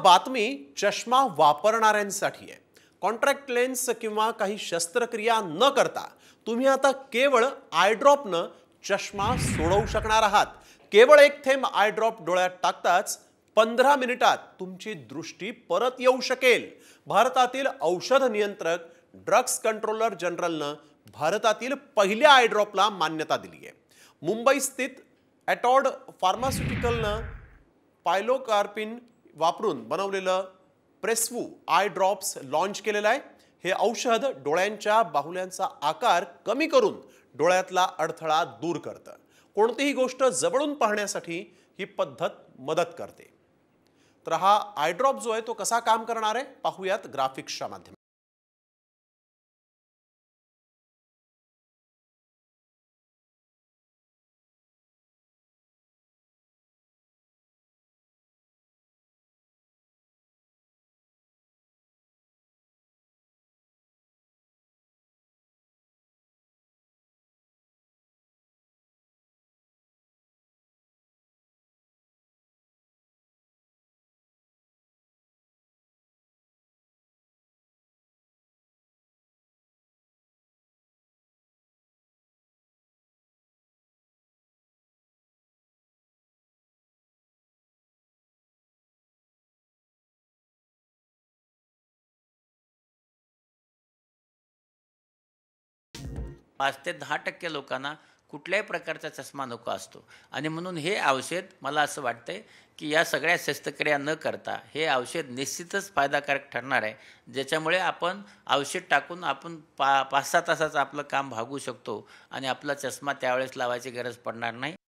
बातमी चष्मा वापरणाऱ्यांसाठी आहे। कॉन्ट्रॅक्ट लेन्स किंवा काही शस्त्रक्रिया न करता तुम्ही आता केवळ आय ड्रॉपनं चष्मा सोडवू शकणार आहात। केवळ एक थेंब आय ड्रॉप डोळ्यात टाकताच 15 मिनिटात तुमची दृष्टी परत येऊ शकेल। भारतातील औषध नियंत्रक ड्रग्स कंट्रोलर जनरलनं भारतातील पहिल्या आय ड्रॉपला मान्यता दिली आहे। मुंबई स्थित ॲटॉड फार्मास्युटिकलनं पायलोकार्पिन वापरून बनवलेलं प्रेस्वू आय ड्रॉप्स लॉन्च केलेलं आहे। हे औषध डोळ्यांच्या बाहुल्यांचा आकार कमी करून डोळ्यातला अडथळा दूर करतं। कोणतीही गोष्ट जवळून पाहण्यासाठी ही पद्धत मदत करते। तर हा आय ड्रॉप जो आहे तो कसा काम करणार आहे पाहूयात ग्राफिक्सच्या माध्यमातून। पाच ते 10% लोकांना कुठल्याही प्रकारचा चष्मा नको असतो आणि म्हणून हे औषध मला असं वाटतंय की या सगळ्या शस्त्रक्रिया न करता हे औषध निश्चितच फायदाकारक ठरणार आहे, ज्याच्यामुळे आपण औषध टाकून आपण 5-6 तासाचं आपलं काम भागवू शकतो आणि आपला चष्मा त्यावेळेस लावायची गरज पडणार नाही।